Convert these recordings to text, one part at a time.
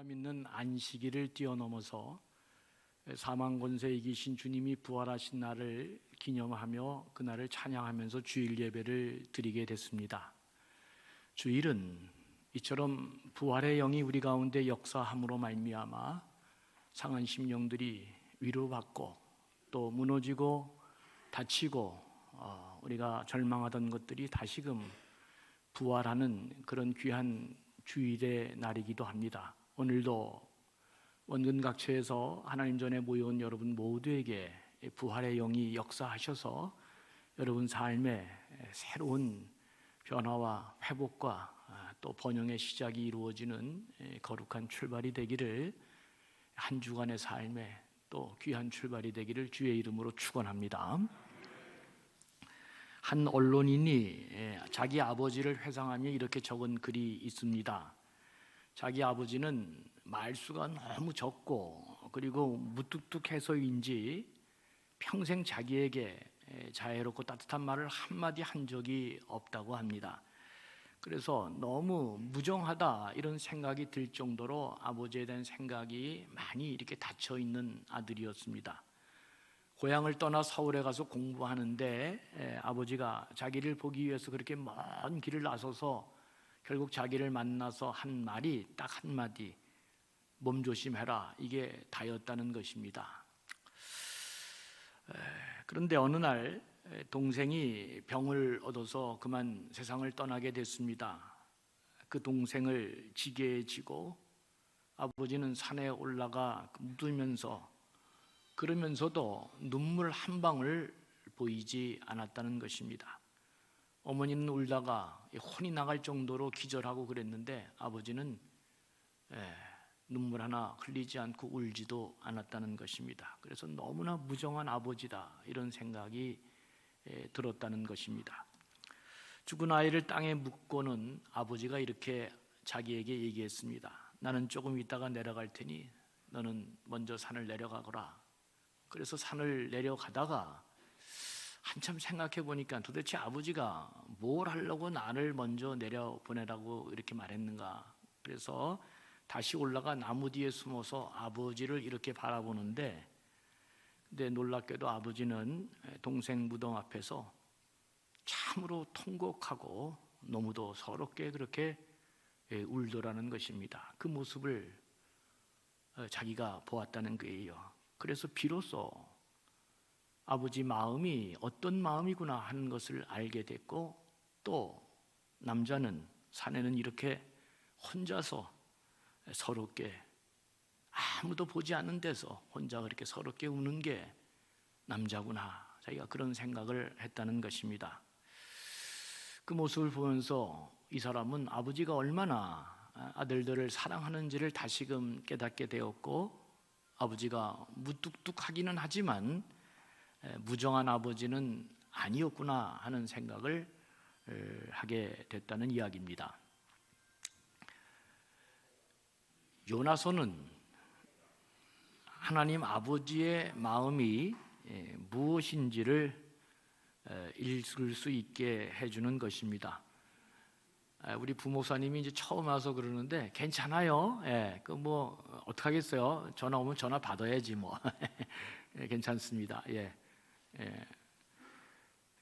믿는 안식일을 뛰어넘어서 사망 권세 이기신 주님이 부활하신 날을 기념하며 그날을 찬양하면서 주일 예배를 드리게 됐습니다. 주일은 이처럼 부활의 영이 우리 가운데 역사함으로 말미암아 상한 심령들이 위로받고 또 무너지고 다치고 우리가 절망하던 것들이 다시금 부활하는 그런 귀한 주일의 날이기도 합니다. 오늘도 원근각처에서 하나님 전에 모여온 여러분 모두에게 부활의 영이 역사하셔서 여러분 삶에 새로운 변화와 회복과 또 번영의 시작이 이루어지는 거룩한 출발이 되기를, 한 주간의 삶에 또 귀한 출발이 되기를 주의 이름으로 축원합니다. 한 언론인이 자기 아버지를 회상하며 이렇게 적은 글이 있습니다. 자기 아버지는 말수가 너무 적고 그리고 무뚝뚝해서인지 평생 자기에게 자애롭고 따뜻한 말을 한마디 한 적이 없다고 합니다. 그래서 너무 무정하다 이런 생각이 들 정도로 아버지에 대한 생각이 많이 이렇게 닫혀 있는 아들이었습니다. 고향을 떠나 서울에 가서 공부하는데 아버지가 자기를 보기 위해서 그렇게 먼 길을 나서서 결국 자기를 만나서 한 말이 딱 한마디, 몸조심해라, 이게 다였다는 것입니다. 그런데 어느 날 동생이 병을 얻어서 그만 세상을 떠나게 됐습니다. 그 동생을 지게에 지고 아버지는 산에 올라가 묻으면서 그러면서도 눈물 한 방울 보이지 않았다는 것입니다. 어머니는 울다가 혼이 나갈 정도로 기절하고 그랬는데 아버지는 눈물 하나 흘리지 않고 울지도 않았다는 것입니다. 그래서 너무나 무정한 아버지다 이런 생각이 들었다는 것입니다. 죽은 아이를 땅에 묻고는 아버지가 이렇게 자기에게 얘기했습니다. 나는 조금 있다가 내려갈 테니 너는 먼저 산을 내려가거라. 그래서 산을 내려가다가 한참 생각해 보니까 도대체 아버지가 뭘 하려고 나를 먼저 내려보내라고 이렇게 말했는가. 그래서 다시 올라가 나무 뒤에 숨어서 아버지를 이렇게 바라보는데, 근데 놀랍게도 아버지는 동생 무덤 앞에서 참으로 통곡하고 너무도 서럽게 그렇게 울더라는 것입니다. 그 모습을 자기가 보았다는 거예요. 그래서 비로소 아버지 마음이 어떤 마음이구나 하는 것을 알게 됐고, 또 남자는 산에는 이렇게 혼자서 서럽게 아무도 보지 않는 데서 혼자 그렇게 서럽게 우는 게 남자구나, 자기가 그런 생각을 했다는 것입니다. 그 모습을 보면서 이 사람은 아버지가 얼마나 아들들을 사랑하는지를 다시금 깨닫게 되었고, 아버지가 무뚝뚝하기는 하지만 무정한 아버지는 아니었구나 하는 생각을 하게 됐다는 이야기입니다. 요나서는 하나님 아버지의 마음이 무엇인지를 읽을 수 있게 해주는 것입니다. 우리 부목사님이 이제 처음 와서 그러는데 괜찮아요. 그 뭐 어떡하겠어요. 전화 오면 전화 받아야지 뭐. 괜찮습니다.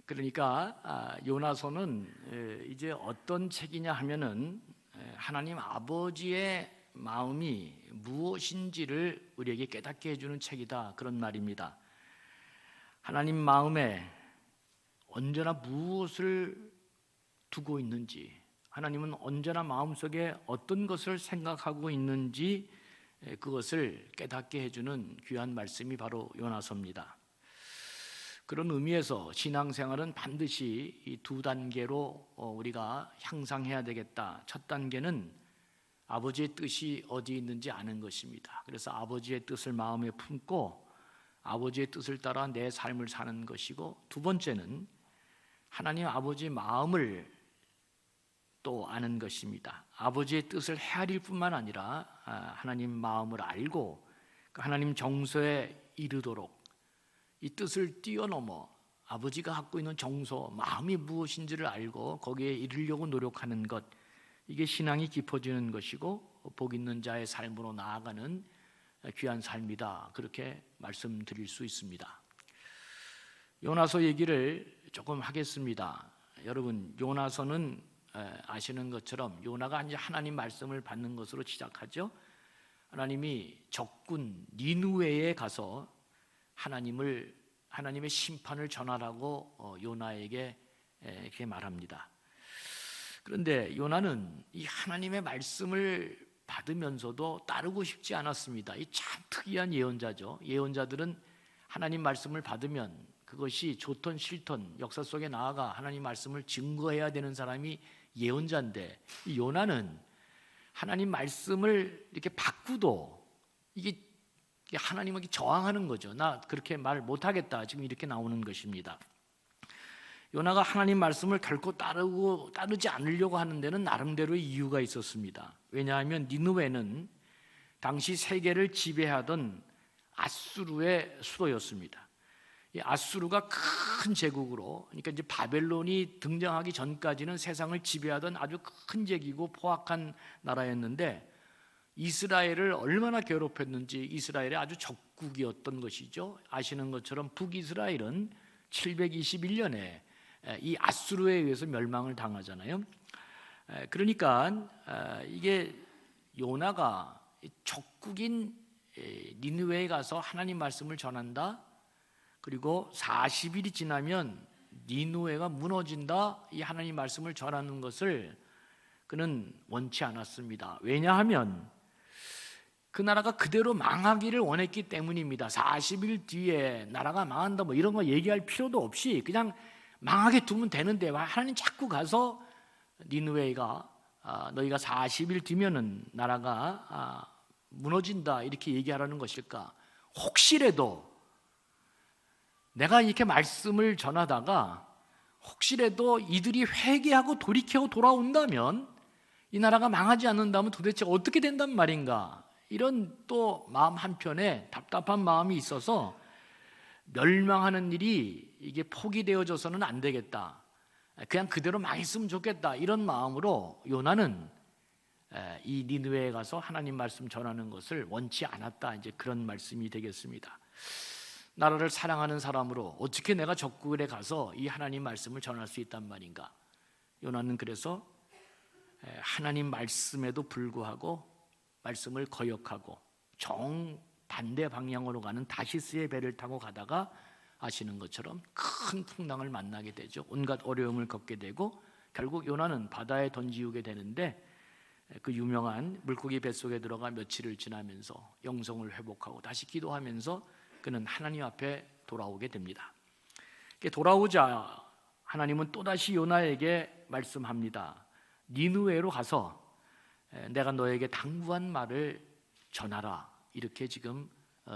그러니까 요나서는 이제 어떤 책이냐 하면은 하나님 아버지의 마음이 무엇인지를 우리에게 깨닫게 해주는 책이다, 그런 말입니다. 하나님 마음에 언제나 무엇을 두고 있는지, 하나님은 언제나 마음속에 어떤 것을 생각하고 있는지 그것을 깨닫게 해주는 귀한 말씀이 바로 요나서입니다. 그런 의미에서 신앙생활은 반드시 이 두 단계로 우리가 향상해야 되겠다. 첫 단계는 아버지의 뜻이 어디 있는지 아는 것입니다. 그래서 아버지의 뜻을 마음에 품고 아버지의 뜻을 따라 내 삶을 사는 것이고, 두 번째는 하나님 아버지의 마음을 또 아는 것입니다. 아버지의 뜻을 헤아릴 뿐만 아니라 하나님 마음을 알고 하나님 정서에 이르도록 이 뜻을 뛰어넘어 아버지가 갖고 있는 정서, 마음이 무엇인지를 알고 거기에 이르려고 노력하는 것, 이게 신앙이 깊어지는 것이고, 복 있는 자의 삶으로 나아가는 귀한 삶이다, 그렇게 말씀드릴 수 있습니다. 요나서 얘기를 조금 하겠습니다. 여러분, 요나서는 아시는 것처럼 요나가 이제 하나님 말씀을 받는 것으로 시작하죠. 하나님이 적군 니느웨에 가서 하나님의 심판을 전하라고 요나에게 이렇게 말합니다. 그런데 요나는 이 하나님의 말씀을 받으면서도 따르고 싶지 않았습니다. 이 참 특이한 예언자죠. 예언자들은 하나님 말씀을 받으면 그것이 좋든 싫든 역사 속에 나아가 하나님 말씀을 증거해야 되는 사람이 예언자인데, 이 요나는 하나님 말씀을 이렇게 바꾸도 이게 하나님에게 저항하는 거죠. 나 그렇게 말 못하겠다, 지금 이렇게 나오는 것입니다. 요나가 하나님 말씀을 결코 따르지 않으려고 하는 데는 나름대로의 이유가 있었습니다. 왜냐하면 니느웨는 당시 세계를 지배하던 아수르의 수도였습니다. 이 아수르가 큰 제국으로, 그러니까 이제 바벨론이 등장하기 전까지는 세상을 지배하던 아주 큰 제국이고 포악한 나라였는데, 이스라엘을 얼마나 괴롭혔는지 이스라엘의 아주 적국이었던 것이죠. 아시는 것처럼 북이스라엘은 721년에 이 아수르에 의해서 멸망을 당하잖아요. 그러니까 이게 요나가 적국인 니느웨에 가서 하나님 말씀을 전한다, 그리고 40일이 지나면 니느웨가 무너진다, 이 하나님 말씀을 전하는 것을 그는 원치 않았습니다. 왜냐하면 그 나라가 그대로 망하기를 원했기 때문입니다. 40일 뒤에 나라가 망한다 뭐 이런 거 얘기할 필요도 없이 그냥 망하게 두면 되는데 왜 하나님 자꾸 가서 니느웨가 너희가 40일 뒤면은 나라가 무너진다 이렇게 얘기하라는 것일까? 혹시라도 내가 이렇게 말씀을 전하다가 혹시라도 이들이 회개하고 돌이켜 돌아온다면 이 나라가 망하지 않는다면 도대체 어떻게 된단 말인가? 이런 또 마음 한편에 답답한 마음이 있어서 멸망하는 일이 이게 포기되어져서는 안 되겠다, 그냥 그대로 망했으면 좋겠다, 이런 마음으로 요나는 이 니느웨에 가서 하나님 말씀 전하는 것을 원치 않았다, 이제 그런 말씀이 되겠습니다. 나라를 사랑하는 사람으로 어떻게 내가 적국에 가서 이 하나님 말씀을 전할 수 있단 말인가? 요나는 그래서 하나님 말씀에도 불구하고 말씀을 거역하고 정반대 방향으로 가는 다시스의 배를 타고 가다가 아시는 것처럼 큰 풍랑을 만나게 되죠. 온갖 어려움을 겪게 되고 결국 요나는 바다에 던지우게 되는데, 그 유명한 물고기 뱃속에 들어가 며칠을 지나면서 영성을 회복하고 다시 기도하면서 그는 하나님 앞에 돌아오게 됩니다. 돌아오자 하나님은 또다시 요나에게 말씀합니다. 니느웨로 가서 내가 너에게 당부한 말을 전하라, 이렇게 지금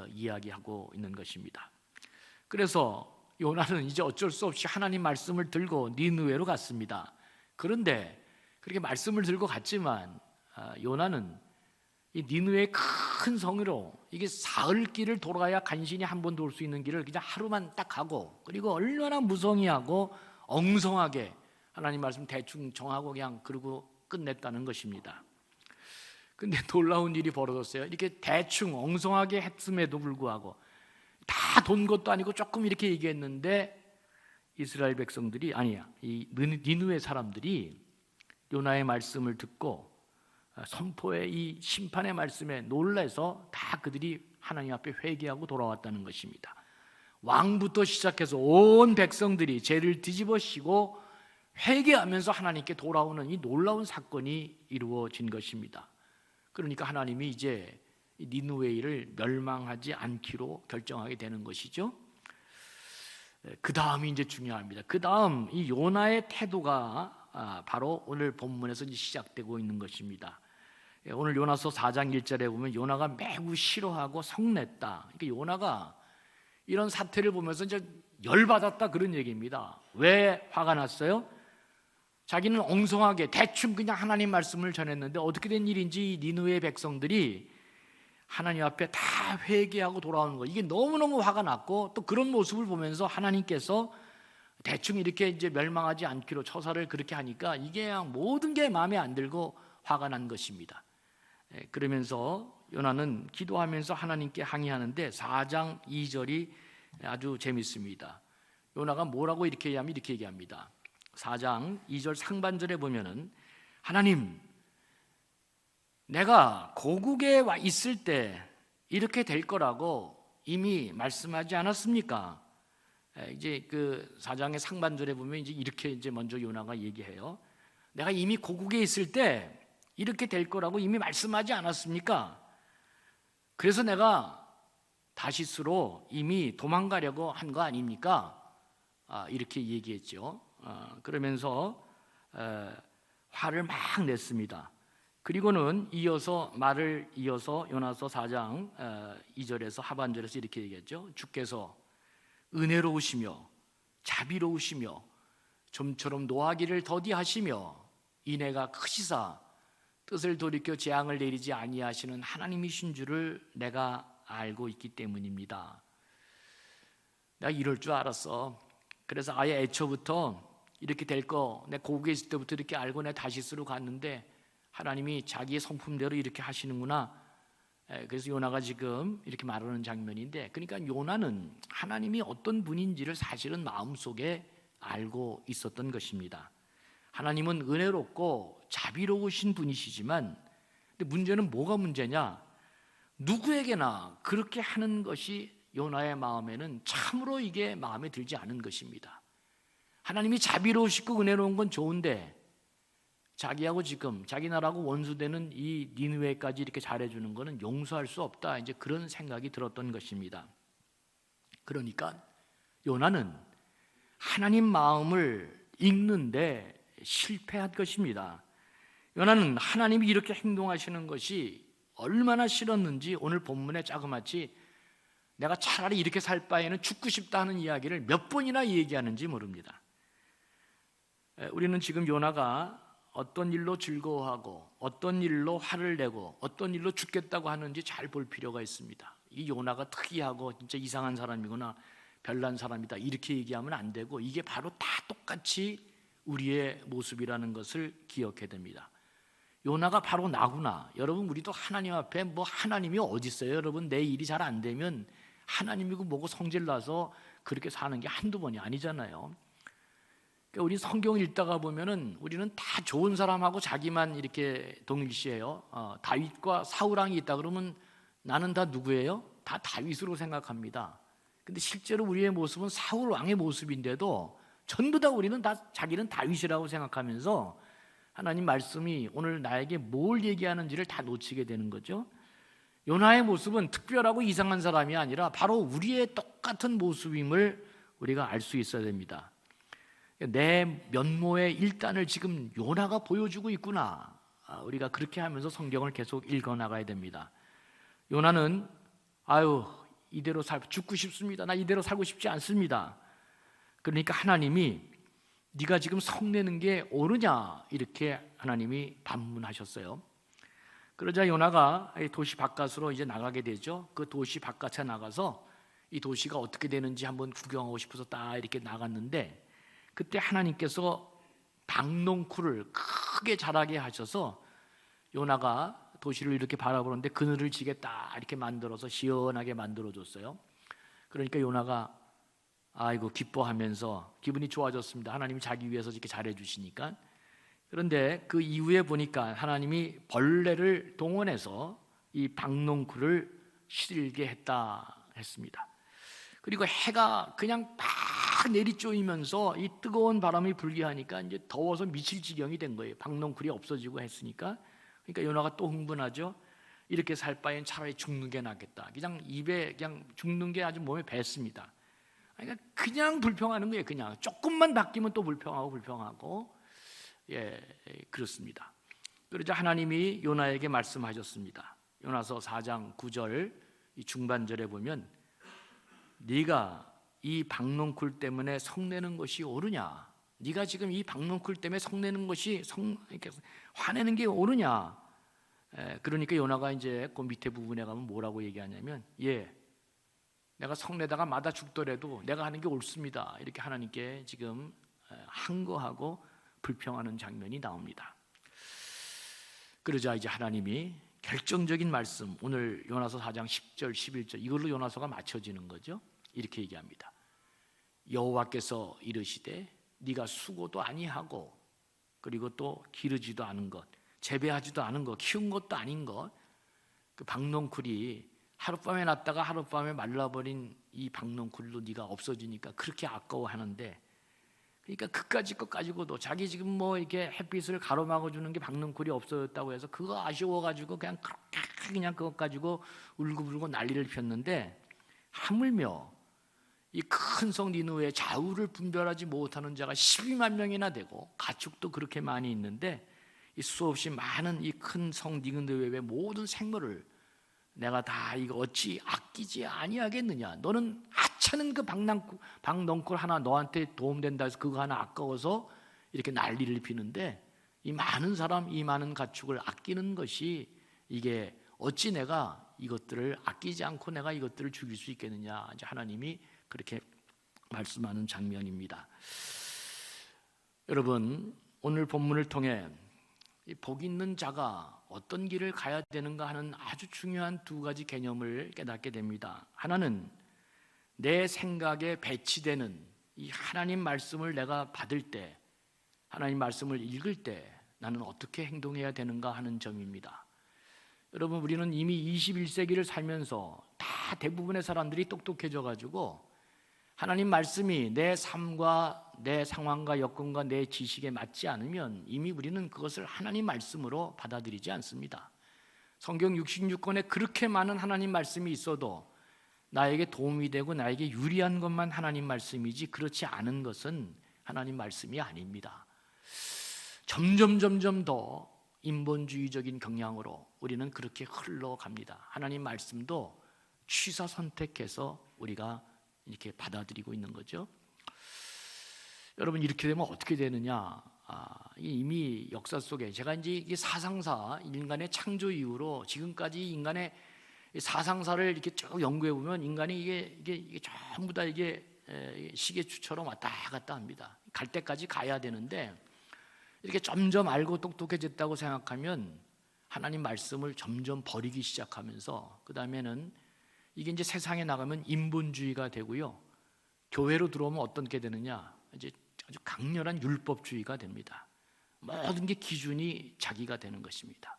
이야기하고 있는 것입니다. 그래서 요나는 이제 어쩔 수 없이 하나님 말씀을 들고 니느웨로 갔습니다. 그런데 그렇게 말씀을 들고 갔지만 요나는 이 니느웨의 큰 성으로 이게 사흘 길을 돌아야 간신히 한 번 돌 수 있는 길을 그냥 하루만 딱 가고, 그리고 얼마나 무성의하고 엉성하게 하나님 말씀 대충 정하고 그냥 그러고 끝냈다는 것입니다. 근데 놀라운 일이 벌어졌어요. 이렇게 대충 엉성하게 했음에도 불구하고 다 돈 것도 아니고 조금 이렇게 얘기했는데 이스라엘 백성들이, 아니야, 이 니느웨 사람들이 요나의 말씀을 듣고 선포의 이 심판의 말씀에 놀라서 다 그들이 하나님 앞에 회개하고 돌아왔다는 것입니다. 왕부터 시작해서 온 백성들이 죄를 뒤집어쓰고 회개하면서 하나님께 돌아오는 이 놀라운 사건이 이루어진 것입니다. 그러니까 하나님이 이제 니느웨를 멸망하지 않기로 결정하게 되는 것이죠. 그 다음이 이제 중요합니다. 그 다음 이 요나의 태도가 바로 오늘 본문에서 이제 시작되고 있는 것입니다. 오늘 요나서 4장 1절에 보면 요나가 매우 싫어하고 성냈다. 그러니까 요나가 이런 사태를 보면서 이제 열받았다, 그런 얘기입니다. 왜 화가 났어요? 자기는 엉성하게 대충 그냥 하나님 말씀을 전했는데 어떻게 된 일인지 니느웨 백성들이 하나님 앞에 다 회개하고 돌아오는 거, 이게 너무너무 화가 났고, 또 그런 모습을 보면서 하나님께서 대충 이렇게 이제 멸망하지 않기로 처사를 그렇게 하니까 이게 그냥 모든 게 마음에 안 들고 화가 난 것입니다. 그러면서 요나는 기도하면서 하나님께 항의하는데 4장 2절이 아주 재밌습니다. 요나가 뭐라고 이렇게 얘기합니다. 4장 2절 상반절에 보면은 하나님, 내가 고국에 와 있을 때 이렇게 될 거라고 이미 말씀하지 않았습니까? 이제 그 4장의 상반절에 보면 이제 먼저 요나가 얘기해요. 내가 이미 고국에 있을 때 이렇게 될 거라고 이미 말씀하지 않았습니까? 그래서 내가 다시스로 이미 도망가려고 한 거 아닙니까? 이렇게 얘기했죠. 그러면서 화를 막 냈습니다. 그리고는 말을 이어서 요나서 4장 2절에서 하반절에서 이렇게 얘기했죠. 주께서 은혜로우시며 자비로우시며 좀처럼 노하기를 더디하시며 인애가 크시사 뜻을 돌이켜 재앙을 내리지 아니하시는 하나님이신 줄을 내가 알고 있기 때문입니다. 내가 이럴 줄 알았어. 그래서 아예 애초부터 이렇게 될 거, 내 고국에 있을 때부터 이렇게 알고 내 다시스로 갔는데 하나님이 자기의 성품대로 이렇게 하시는구나. 그래서 요나가 지금 이렇게 말하는 장면인데, 그러니까 요나는 하나님이 어떤 분인지를 사실은 마음속에 알고 있었던 것입니다. 하나님은 은혜롭고 자비로우신 분이시지만, 근데 문제는 뭐가 문제냐? 누구에게나 그렇게 하는 것이 요나의 마음에는 참으로 이게 마음에 들지 않은 것입니다. 하나님이 자비로우시고 은혜로운 건 좋은데 자기하고 지금 자기 나라하고 원수되는 이 니느웨까지 이렇게 잘해주는 것은 용서할 수 없다, 이제 그런 생각이 들었던 것입니다. 그러니까 요나는 하나님 마음을 읽는데 실패한 것입니다. 요나는 하나님이 이렇게 행동하시는 것이 얼마나 싫었는지 오늘 본문에 자그마치 내가 차라리 이렇게 살 바에는 죽고 싶다 하는 이야기를 몇 번이나 얘기하는지 모릅니다. 우리는 지금 요나가 어떤 일로 즐거워하고 어떤 일로 화를 내고 어떤 일로 죽겠다고 하는지 잘 볼 필요가 있습니다. 이 요나가 특이하고 진짜 이상한 사람이구나, 별난 사람이다, 이렇게 얘기하면 안 되고, 이게 바로 다 똑같이 우리의 모습이라는 것을 기억해야 됩니다. 요나가 바로 나구나. 여러분, 우리도 하나님 앞에 하나님이 어디 있어요? 여러분, 내 일이 잘 안 되면 하나님이고 뭐고 성질 나서 그렇게 사는 게 한두 번이 아니잖아요. 그러니까 우리 성경 읽다가 보면은 우리는 다 좋은 사람하고 자기만 이렇게 동일시해요. 다윗과 사울왕이 있다 그러면 나는 다 누구예요? 다 다윗으로 생각합니다. 근데 실제로 우리의 모습은 사울 왕의 모습인데도 전부 다 우리는 다 자기는 다윗이라고 생각하면서 하나님 말씀이 오늘 나에게 뭘 얘기하는지를 다 놓치게 되는 거죠. 요나의 모습은 특별하고 이상한 사람이 아니라 바로 우리의 똑같은 모습임을 우리가 알 수 있어야 됩니다. 내 면모의 일단을 지금 요나가 보여주고 있구나. 우리가 그렇게 하면서 성경을 계속 읽어나가야 됩니다. 요나는 이대로 죽고 싶습니다. 나 이대로 살고 싶지 않습니다. 그러니까 하나님이 네가 지금 성내는 게 옳으냐, 이렇게 하나님이 반문하셨어요. 그러자 요나가 도시 바깥으로 이제 나가게 되죠. 그 도시 바깥에 나가서 이 도시가 어떻게 되는지 한번 구경하고 싶어서 딱 이렇게 나갔는데, 그때 하나님께서 박농쿨을 크게 자라게 하셔서 요나가 도시를 이렇게 바라보는데 그늘을 지게 딱 이렇게 만들어서 시원하게 만들어줬어요. 그러니까 요나가 기뻐하면서 기분이 좋아졌습니다. 하나님이 자기 위해서 이렇게 잘해주시니까. 그런데 그 이후에 보니까 하나님이 벌레를 동원해서 이 박농쿨을 시들게 했습니다. 그리고 해가 그냥 막 내리쪼이면서 이 뜨거운 바람이 불게 하니까 이제 더워서 미칠 지경이 된 거예요. 박농쿨이 없어지고 했으니까. 그러니까 요나가 또 흥분하죠. 이렇게 살 바엔 차라리 죽는 게 낫겠다. 그냥 입에 그냥 죽는 게 아주 몸에 뱄습니다. 그러니까 그냥 불평하는 거예요. 그냥 조금만 바뀌면 또 불평하고 그렇습니다. 그러자 하나님이 요나에게 말씀하셨습니다. 요나서 4장 9절 이 중반절에 보면 네가 이 박농쿨 때문에 성내는 것이 옳으냐? 네가 지금 이 박농쿨 때문에 성내는 것이 화내는 게 옳으냐? 그러니까 요나가 이제 그 밑에 부분에 가면 뭐라고 얘기하냐면 내가 성내다가 마다 죽더라도 내가 하는 게 옳습니다. 이렇게 하나님께 지금 항거하고 불평하는 장면이 나옵니다. 그러자 이제 하나님이 결정적인 말씀, 오늘 요나서 4장 10절 11절 이걸로 요나서가 맞춰지는 거죠. 이렇게 얘기합니다. 여호와께서 이르시되 네가 수고도 아니하고 그리고 또 기르지도 않은 것, 재배하지도 않은 것, 키운 것도 아닌 것, 그 박농쿨이 하룻밤에 났다가 하룻밤에 말라버린 이 박농쿨도 네가 없어지니까 그렇게 아까워하는데, 그러니까 그까짓 것 가지고도 자기 지금 뭐 이렇게 햇빛을 가로막아 주는 게 박농쿨이 없어졌다고 해서 그거 아쉬워가지고 그냥 그렇게 그냥 그것 가지고 울고불고 난리를 폈는데, 하물며 이 큰 성 니느웨의 좌우를 분별하지 못하는 자가 12만 명이나 되고 가축도 그렇게 많이 있는데, 이 수없이 많은 이 큰 성 니느웨의 모든 생물을 내가 다 이거 어찌 아끼지 아니하겠느냐? 너는 하찮은 그 박넝쿨 하나 너한테 도움된다 해서 그거 하나 아까워서 이렇게 난리를 피는데, 이 많은 사람, 이 많은 가축을 아끼는 것이 이게 어찌 내가 이것들을 아끼지 않고 내가 이것들을 죽일 수 있겠느냐? 이제 하나님이 그렇게 말씀하는 장면입니다. 여러분, 오늘 본문을 통해 복 있는 자가 어떤 길을 가야 되는가 하는 아주 중요한 두 가지 개념을 깨닫게 됩니다. 하나는 내 생각에 배치되는 이 하나님 말씀을 내가 받을 때, 하나님 말씀을 읽을 때 나는 어떻게 행동해야 되는가 하는 점입니다. 여러분, 우리는 이미 21세기를 살면서 다 대부분의 사람들이 똑똑해져 가지고 하나님 말씀이 내 삶과 내 상황과 여건과 내 지식에 맞지 않으면 이미 우리는 그것을 하나님 말씀으로 받아들이지 않습니다. 성경 66권에 그렇게 많은 하나님 말씀이 있어도 나에게 도움이 되고 나에게 유리한 것만 하나님 말씀이지 그렇지 않은 것은 하나님 말씀이 아닙니다. 점점 더 인본주의적인 경향으로 우리는 그렇게 흘러갑니다. 하나님 말씀도 취사 선택해서 우리가 이렇게 받아들이고 있는 거죠. 여러분, 이렇게 되면 어떻게 되느냐? 이미 역사 속에 제가 이제 이게 사상사, 인간의 창조 이후로 지금까지 인간의 사상사를 이렇게 쭉 연구해 보면 인간이 이게 전부 다 이게 시계추처럼 왔다 갔다 합니다. 갈 때까지 가야 되는데 이렇게 점점 알고 똑똑해졌다고 생각하면 하나님 말씀을 점점 버리기 시작하면서 그 다음에는 이게 이제 세상에 나가면 인본주의가 되고요. 교회로 들어오면 어떻게 되느냐? 이제 아주 강렬한 율법주의가 됩니다. 모든 게 기준이 자기가 되는 것입니다.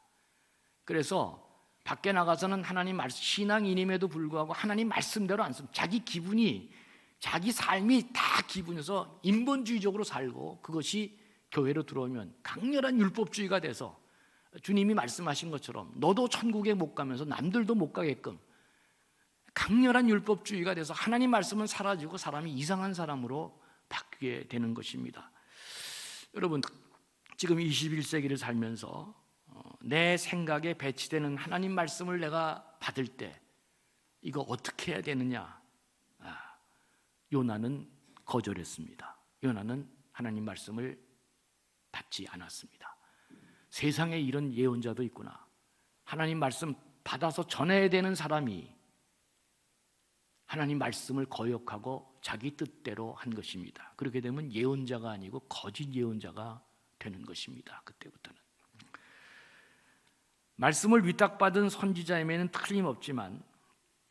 그래서 밖에 나가서는 하나님 말씀, 신앙인임에도 불구하고 하나님 말씀대로 안 씁니다. 자기 기분이, 자기 삶이 다 기분에서 인본주의적으로 살고, 그것이 교회로 들어오면 강렬한 율법주의가 돼서 주님이 말씀하신 것처럼 너도 천국에 못 가면서 남들도 못 가게끔 강렬한 율법주의가 돼서 하나님 말씀은 사라지고 사람이 이상한 사람으로 바뀌게 되는 것입니다. 여러분, 지금 21세기를 살면서 내 생각에 배치되는 하나님 말씀을 내가 받을 때 이거 어떻게 해야 되느냐? 요나는 거절했습니다. 요나는 하나님 말씀을 받지 않았습니다. 세상에 이런 예언자도 있구나. 하나님 말씀 받아서 전해야 되는 사람이 하나님 말씀을 거역하고 자기 뜻대로 한 것입니다. 그렇게 되면 예언자가 아니고 거짓 예언자가 되는 것입니다. 그때부터는 말씀을 위탁받은 선지자임에는 틀림없지만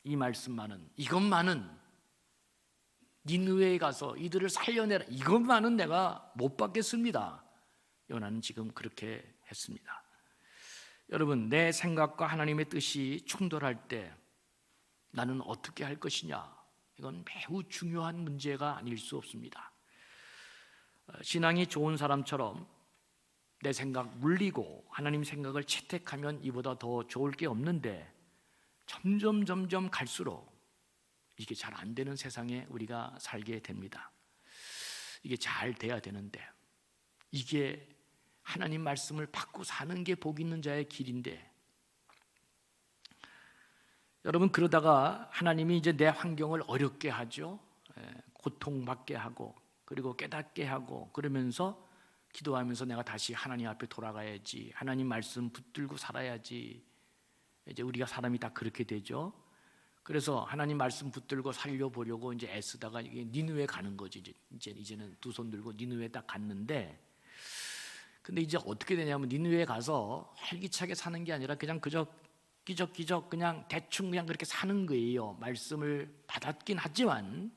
이 말씀만은, 이것만은 니느웨에 가서 이들을 살려내라, 이것만은 내가 못 받겠습니다. 요나는 지금 그렇게 했습니다. 여러분, 내 생각과 하나님의 뜻이 충돌할 때 나는 어떻게 할 것이냐? 이건 매우 중요한 문제가 아닐 수 없습니다. 신앙이 좋은 사람처럼 내 생각 물리고 하나님 생각을 채택하면 이보다 더 좋을 게 없는데 점점 갈수록 이게 잘 안 되는 세상에 우리가 살게 됩니다. 이게 잘 돼야 되는데, 이게 하나님 말씀을 받고 사는 게 복 있는 자의 길인데, 여러분, 그러다가 하나님이 이제 내 환경을 어렵게 하죠. 고통받게 하고 그리고 깨닫게 하고, 그러면서 기도하면서 내가 다시 하나님 앞에 돌아가야지, 하나님 말씀 붙들고 살아야지. 이제 우리가 사람이 다 그렇게 되죠. 그래서 하나님 말씀 붙들고 살려보려고 이제 애쓰다가 이게 니느웨 가는 거지. 이제는 두 손 들고 니느웨 딱 갔는데, 근데 이제 어떻게 되냐면 니느웨 가서 활기차게 사는 게 아니라 그냥 그저 기적기적 그냥 대충 그냥 그렇게 사는 거예요. 말씀을 받았긴 하지만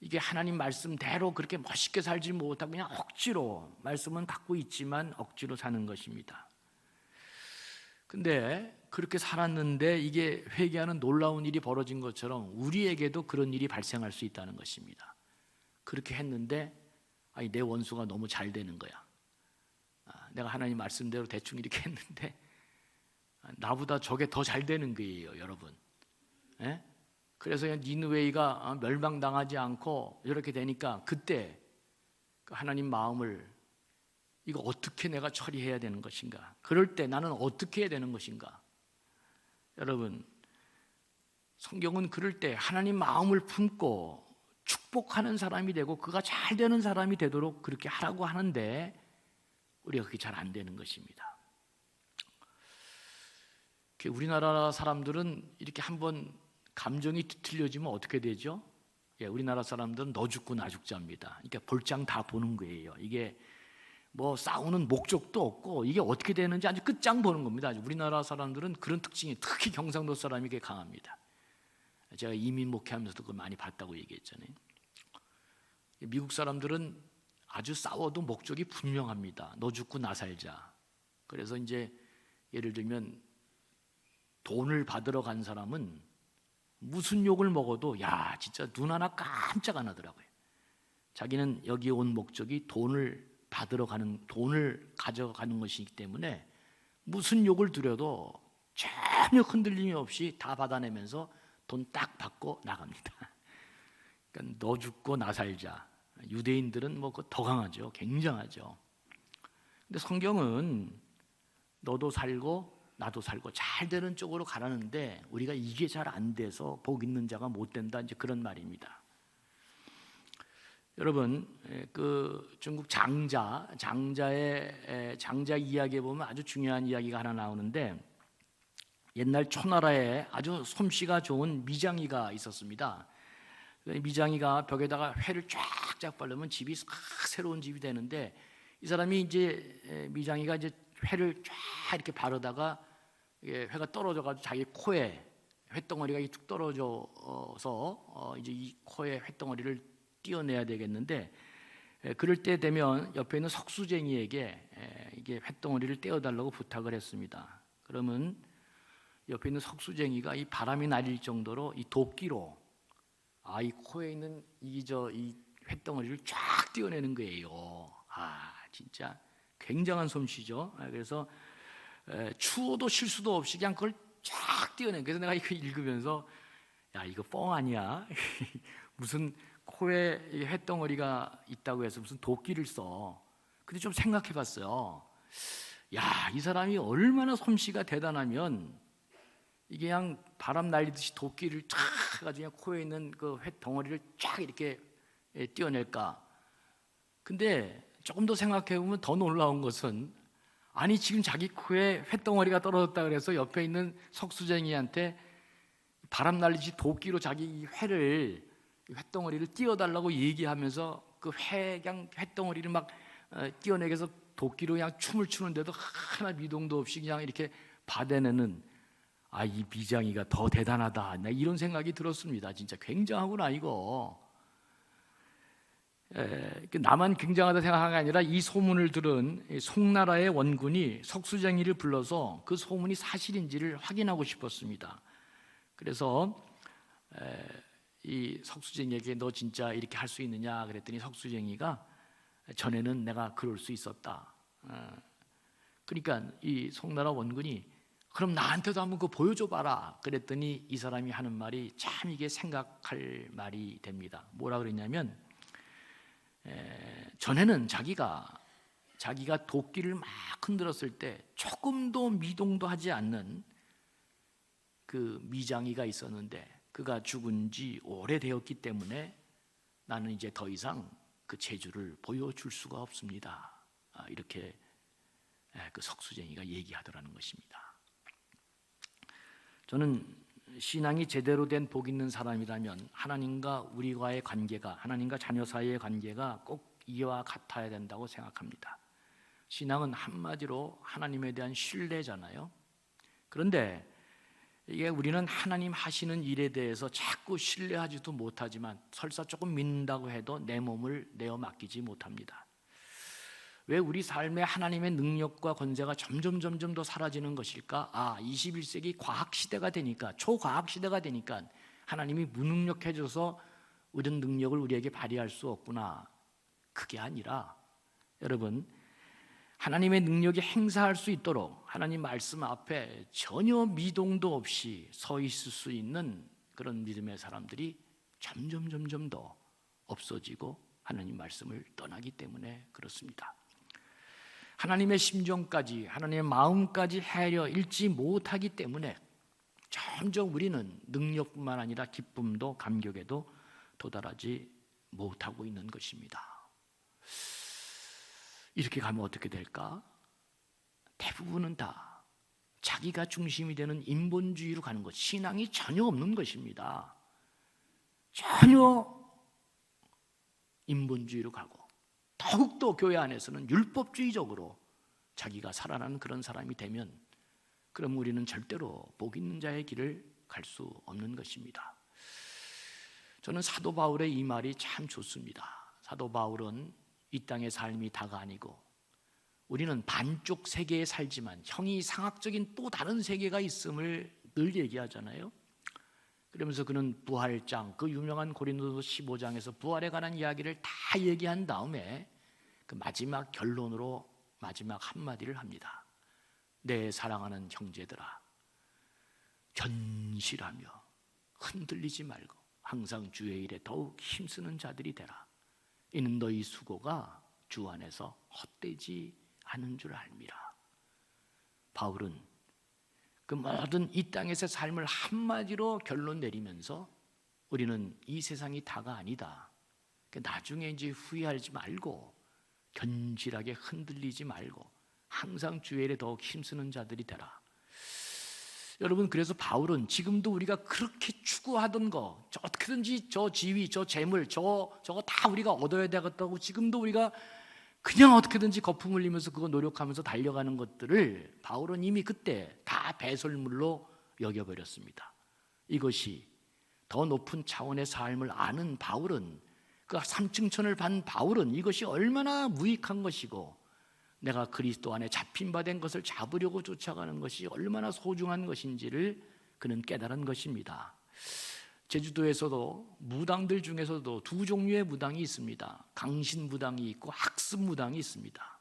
이게 하나님 말씀대로 그렇게 멋있게 살지 못하고 그냥 억지로 말씀은 갖고 있지만 억지로 사는 것입니다. 근데 그렇게 살았는데 이게 회개하는 놀라운 일이 벌어진 것처럼 우리에게도 그런 일이 발생할 수 있다는 것입니다. 그렇게 했는데 아니 내 원수가 너무 잘 되는 거야. 내가 하나님 말씀대로 대충 이렇게 했는데 나보다 저게 더 잘 되는 거예요, 여러분. 예? 그래서 니느웨이가 멸망당하지 않고 이렇게 되니까 그때 하나님 마음을 이거 어떻게 내가 처리해야 되는 것인가? 그럴 때 나는 어떻게 해야 되는 것인가? 여러분, 성경은 그럴 때 하나님 마음을 품고 축복하는 사람이 되고 그가 잘 되는 사람이 되도록 그렇게 하라고 하는데 우리가 그게 잘 안 되는 것입니다. 우리나라 사람들은 이렇게 한번 감정이 뒤틀려지면 어떻게 되죠? 우리나라 사람들은 너 죽고 나 죽자입니다. 그러니까 볼장 다 보는 거예요. 이게 뭐 싸우는 목적도 없고 이게 어떻게 되는지 아주 끝장 보는 겁니다. 우리나라 사람들은 그런 특징이 특히 경상도 사람이 게 강합니다. 제가 이민 목회하면서도 그걸 많이 봤다고 얘기했잖아요. 미국 사람들은 아주 싸워도 목적이 분명합니다. 너 죽고 나 살자. 그래서 이제 예를 들면 돈을 받으러 간 사람은 무슨 욕을 먹어도 야 진짜 눈 하나 깜짝 안 하더라고요. 자기는 여기 온 목적이 돈을 가져가는 것이기 때문에 무슨 욕을 드려도 전혀 흔들림이 없이 다 받아내면서 돈 딱 받고 나갑니다. 그러니까 너 죽고 나 살자. 유대인들은 뭐 더 강하죠. 굉장하죠. 근데 성경은 너도 살고 나도 살고 잘 되는 쪽으로 가라는데 우리가 이게 잘 안 돼서 복 있는 자가 못 된다 이제 그런 말입니다. 여러분 그 중국 장자의 장자 이야기에 보면 아주 중요한 이야기가 하나 나오는데 옛날 초나라에 아주 솜씨가 좋은 미장이가 있었습니다. 미장이가 벽에다가 회를 쫙쫙 바르면 집이 싹 새로운 집이 되는데 이 사람이 이제 미장이가 이제 회를 쫙 이렇게 바르다가 회가 떨어져가지고 자기 코에 횟덩어리가 툭 떨어져서 이제 이 코에 횟덩어리를 띄어내야 되겠는데 그럴 때 되면 옆에 있는 석수쟁이에게 이게 횟덩어리를 떼어달라고 부탁을 했습니다. 그러면 옆에 있는 석수쟁이가 이 바람이 날릴 정도로 이 도끼로 이 코에 있는 이 횟덩어리를 쫙 띄어내는 거예요. 진짜 굉장한 솜씨죠. 그래서 추워도 실수도 없이 그냥 그걸 쫙 띄어내. 그래서 내가 이거 읽으면서 야 이거 뻥 아니야? 무슨 코에 횟덩어리가 있다고 해서 무슨 도끼를 써. 근데 좀 생각해봤어요. 야 이 사람이 얼마나 솜씨가 대단하면 이게 그냥 바람 날리듯이 도끼를 쫙 해가지고 그냥 코에 있는 그 횟덩어리를 쫙 이렇게 띄어낼까. 근데 조금 더 생각해보면 더 놀라운 것은 아니 지금 자기 코에 횟덩어리가 떨어졌다 그래서 옆에 있는 석수쟁이한테 바람 날리듯이 도끼로 자기 횟덩어리를 띄어달라고 얘기하면서 그 횟덩어리를 막 띄어내기 위해서 도끼로 그냥 춤을 추는데도 하나 미동도 없이 그냥 이렇게 받아내는 이 미장이가 더 대단하다. 이런 생각이 들었습니다. 진짜 굉장하구나 이거. 나만 굉장하다 생각한 게 아니라 이 소문을 들은 송나라의 원군이 석수쟁이를 불러서 그 소문이 사실인지를 확인하고 싶었습니다. 그래서 이 석수쟁이에게 너 진짜 이렇게 할 수 있느냐 그랬더니 석수쟁이가 전에는 내가 그럴 수 있었다. 그러니까 이 송나라 원군이 그럼 나한테도 한번 그거 보여줘봐라 그랬더니 이 사람이 하는 말이 참 이게 생각할 말이 됩니다. 뭐라 그랬냐면 전에는 자기가 도끼를 막 흔들었을 때 조금도 미동도 하지 않는 그 미장이가 있었는데 그가 죽은 지 오래되었기 때문에 나는 이제 더 이상 그 재주를 보여줄 수가 없습니다. 이렇게 그 석수쟁이가 얘기하더라는 것입니다. 저는 신앙이 제대로 된 복 있는 사람이라면 하나님과 우리와의 관계가 하나님과 자녀 사이의 관계가 꼭 이와 같아야 된다고 생각합니다. 신앙은 한마디로 하나님에 대한 신뢰잖아요. 그런데 이게 우리는 하나님 하시는 일에 대해서 자꾸 신뢰하지도 못하지만 설사 조금 믿는다고 해도 내 몸을 내어 맡기지 못합니다. 왜 우리 삶에 하나님의 능력과 권세가 점점 더 사라지는 것일까? 21세기 과학 시대가 되니까, 초과학 시대가 되니까 하나님이 무능력해져서 이런 능력을 우리에게 발휘할 수 없구나. 그게 아니라 여러분, 하나님의 능력이 행사할 수 있도록 하나님 말씀 앞에 전혀 미동도 없이 서 있을 수 있는 그런 믿음의 사람들이 점점 더 없어지고 하나님 말씀을 떠나기 때문에 그렇습니다. 하나님의 심정까지, 하나님의 마음까지 헤아려 읽지 못하기 때문에 점점 우리는 능력뿐만 아니라 기쁨도 감격에도 도달하지 못하고 있는 것입니다. 이렇게 가면 어떻게 될까? 대부분은 다 자기가 중심이 되는 인본주의로 가는 것, 신앙이 전혀 없는 것입니다. 전혀 인본주의로 가고 더욱더 교회 안에서는 율법주의적으로 자기가 살아나는 그런 사람이 되면 그럼 우리는 절대로 복 있는 자의 길을 갈 수 없는 것입니다. 저는 사도 바울의 이 말이 참 좋습니다. 사도 바울은 이 땅의 삶이 다가 아니고 우리는 반쪽 세계에 살지만 형이 상학적인 또 다른 세계가 있음을 늘 얘기하잖아요. 그러면서 그는 부활장, 그 유명한 고린도서 15장에서 부활에 관한 이야기를 다 얘기한 다음에 그 마지막 결론으로 마지막 한마디를 합니다. 내 사랑하는 형제들아, 견실하며 흔들리지 말고 항상 주의 일에 더욱 힘쓰는 자들이 되라. 이는 너희 수고가 주 안에서 헛되지 않은 줄 알미라. 바울은 그 모든 이 땅에서의 삶을 한마디로 결론 내리면서 우리는 이 세상이 다가 아니다. 나중에 이제 후회하지 말고 견실하게 흔들리지 말고 항상 주의 일에 더욱 힘쓰는 자들이 되라. 여러분, 그래서 바울은 지금도 우리가 그렇게 추구하던 거, 어떻게든지 저 지위, 저 재물, 저거 다 우리가 얻어야 되겠다고 지금도 우리가 그냥 어떻게든지 거품 흘리면서 그거 노력하면서 달려가는 것들을 바울은 이미 그때 다 배설물로 여겨버렸습니다. 이것이 더 높은 차원의 삶을 아는 바울은, 그 삼층천을 반 바울은 이것이 얼마나 무익한 것이고 내가 그리스도 안에 잡힌 바 된 것을 잡으려고 쫓아가는 것이 얼마나 소중한 것인지를 그는 깨달은 것입니다. 제주도에서도 무당들 중에서도 두 종류의 무당이 있습니다. 강신 무당이 있고 학습 무당이 있습니다.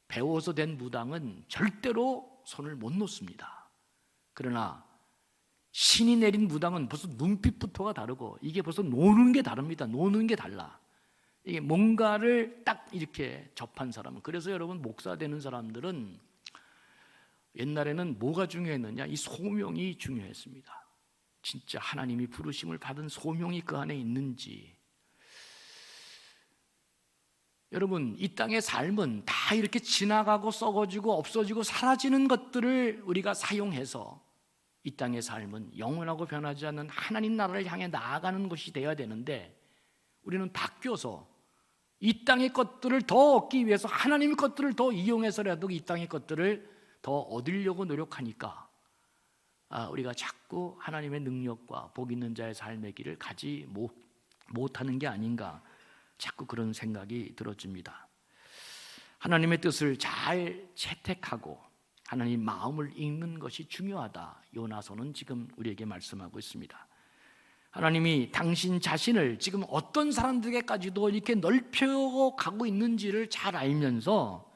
배워서 된 무당은 절대로 손을 못 놓습니다. 그러나 신이 내린 무당은 벌써 눈빛부터가 다르고 이게 벌써 노는 게 다릅니다. 노는 게 달라. 이게 뭔가를 딱 이렇게 접한 사람은, 그래서 여러분 목사 되는 사람들은 옛날에는 뭐가 중요했느냐? 이 소명이 중요했습니다. 진짜 하나님이 부르심을 받은 소명이 그 안에 있는지. 여러분, 이 땅의 삶은 다 이렇게 지나가고 썩어지고 없어지고 사라지는 것들을 우리가 사용해서 이 땅의 삶은 영원하고 변하지 않는 하나님 나라를 향해 나아가는 것이 되어야 되는데 우리는 바뀌어서 이 땅의 것들을 더 얻기 위해서 하나님의 것들을 더 이용해서라도 이 땅의 것들을 더 얻으려고 노력하니까 우리가 자꾸 하나님의 능력과 복 있는 자의 삶의 길을 가지 못하는 게 아닌가, 자꾸 그런 생각이 들어집니다. 하나님의 뜻을 잘 채택하고 하나님 마음을 읽는 것이 중요하다. 요나서는 지금 우리에게 말씀하고 있습니다. 하나님이 당신 자신을 지금 어떤 사람들에게까지도 이렇게 넓혀 가고 있는지를 잘 알면서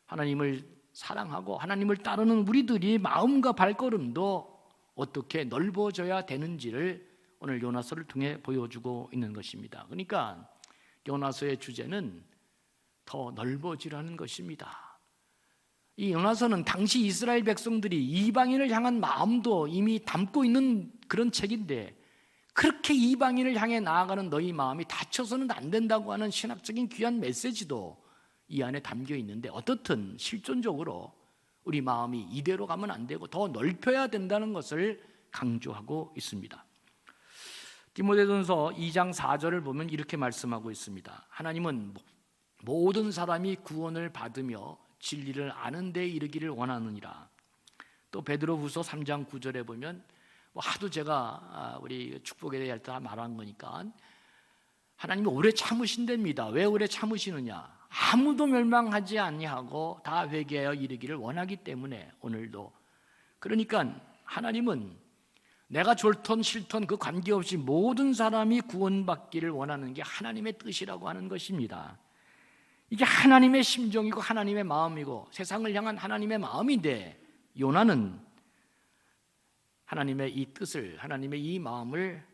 하나님을 사랑하고 하나님을 따르는 우리들이 마음과 발걸음도 어떻게 넓어져야 되는지를 오늘 요나서를 통해 보여주고 있는 것입니다. 그러니까 요나서의 주제는 더 넓어지라는 것입니다. 이 요나서는 당시 이스라엘 백성들이 이방인을 향한 마음도 이미 담고 있는 그런 책인데, 그렇게 이방인을 향해 나아가는 너희 마음이 닫혀서는 안 된다고 하는 신학적인 귀한 메시지도 이 안에 담겨 있는데, 어떻든 실존적으로 우리 마음이 이대로 가면 안 되고 더 넓혀야 된다는 것을 강조하고 있습니다. 디모데전서 2장 4절을 보면 이렇게 말씀하고 있습니다. 하나님은 모든 사람이 구원을 받으며 진리를 아는 데 이르기를 원하느니라. 또 베드로후서 3장 9절에 보면 뭐 하도 제가 우리 축복에 대해 다 말한 거니까 하나님이 오래 참으신답니다. 왜 오래 참으시느냐? 아무도 멸망하지 아니하고 다 회개하여 이르기를 원하기 때문에. 오늘도 그러니까 하나님은 내가 좋던 싫던 그 관계없이 모든 사람이 구원받기를 원하는 게 하나님의 뜻이라고 하는 것입니다. 이게 하나님의 심정이고 하나님의 마음이고 세상을 향한 하나님의 마음인데, 요나는 하나님의 이 뜻을, 하나님의 이 마음을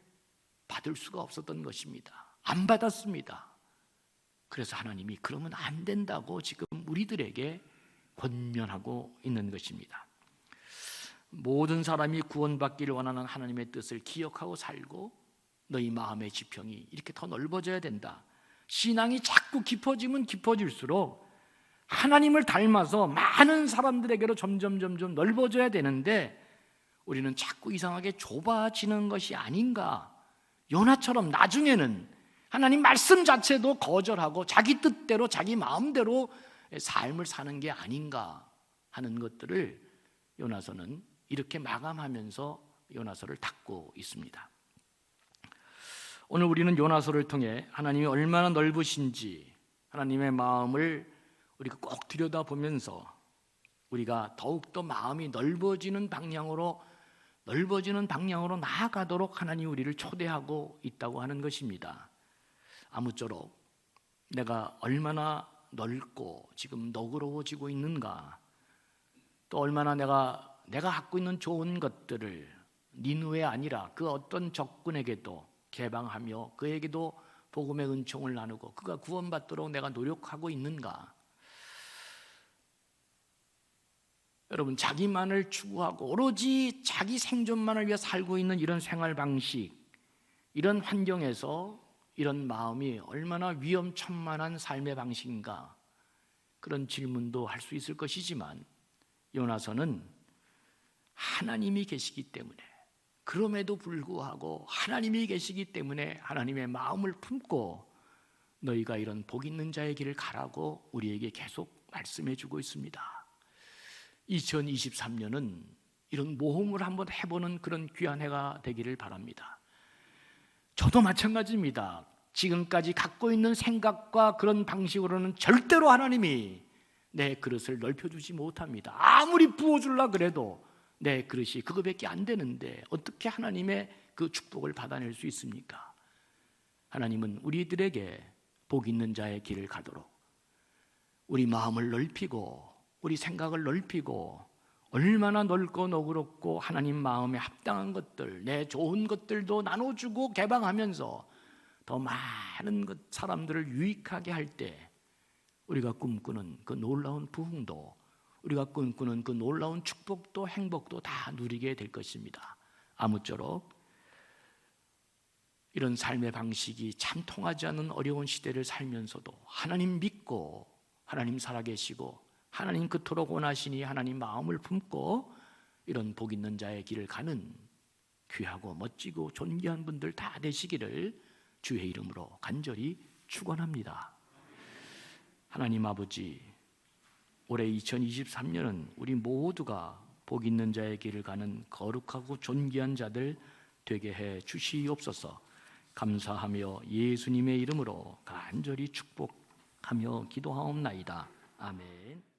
받을 수가 없었던 것입니다. 안 받았습니다. 그래서 하나님이 그러면 안 된다고 지금 우리들에게 권면하고 있는 것입니다. 모든 사람이 구원받기를 원하는 하나님의 뜻을 기억하고 살고 너희 마음의 지평이 이렇게 더 넓어져야 된다. 신앙이 자꾸 깊어지면 깊어질수록 하나님을 닮아서 많은 사람들에게로 점점 넓어져야 되는데 우리는 자꾸 이상하게 좁아지는 것이 아닌가. 요나처럼 나중에는 하나님 말씀 자체도 거절하고 자기 뜻대로 자기 마음대로 삶을 사는 게 아닌가 하는 것들을 요나서는 이렇게 마감하면서 요나서를 닫고 있습니다. 오늘 우리는 요나서를 통해 하나님이 얼마나 넓으신지 하나님의 마음을 우리가 꼭 들여다보면서 우리가 더욱더 마음이 넓어지는 방향으로 나아가도록 하나님이 우리를 초대하고 있다고 하는 것입니다. 아무쪼록 내가 얼마나 넓고 지금 너그러워지고 있는가, 또 얼마나 내가 갖고 있는 좋은 것들을 니느웨 아니라 그 어떤 적군에게도 개방하며 그에게도 복음의 은총을 나누고 그가 구원받도록 내가 노력하고 있는가. 여러분, 자기만을 추구하고 오로지 자기 생존만을 위해 살고 있는 이런 생활 방식, 이런 환경에서 이런 마음이 얼마나 위험천만한 삶의 방식인가, 그런 질문도 할 수 있을 것이지만 요나서는 하나님이 계시기 때문에, 그럼에도 불구하고 하나님이 계시기 때문에 하나님의 마음을 품고 너희가 이런 복 있는 자의 길을 가라고 우리에게 계속 말씀해 주고 있습니다. 2023년은 이런 모험을 한번 해보는 그런 귀한 해가 되기를 바랍니다. 저도 마찬가지입니다. 지금까지 갖고 있는 생각과 그런 방식으로는 절대로 하나님이 내 그릇을 넓혀주지 못합니다. 아무리 부어주려 그래도 내 그릇이 그거밖에 안 되는데 어떻게 하나님의 그 축복을 받아낼 수 있습니까? 하나님은 우리들에게 복 있는 자의 길을 가도록 우리 마음을 넓히고 우리 생각을 넓히고 얼마나 넓고 너그럽고 하나님 마음에 합당한 것들, 내 좋은 것들도 나눠주고 개방하면서 더 많은 사람들을 유익하게 할 때 우리가 꿈꾸는 그 놀라운 부흥도, 우리가 꿈꾸는 그 놀라운 축복도 행복도 다 누리게 될 것입니다. 아무쪼록 이런 삶의 방식이 참 통하지 않는 어려운 시대를 살면서도 하나님 믿고 하나님 살아계시고 하나님 그토록 원하시니 하나님 마음을 품고 이런 복 있는 자의 길을 가는 귀하고 멋지고 존귀한 분들 다 되시기를 주의 이름으로 간절히 축원합니다. 하나님 아버지, 올해 2023년은 우리 모두가 복 있는 자의 길을 가는 거룩하고 존귀한 자들 되게 해 주시옵소서. 감사하며 예수님의 이름으로 간절히 축복하며 기도하옵나이다. 아멘.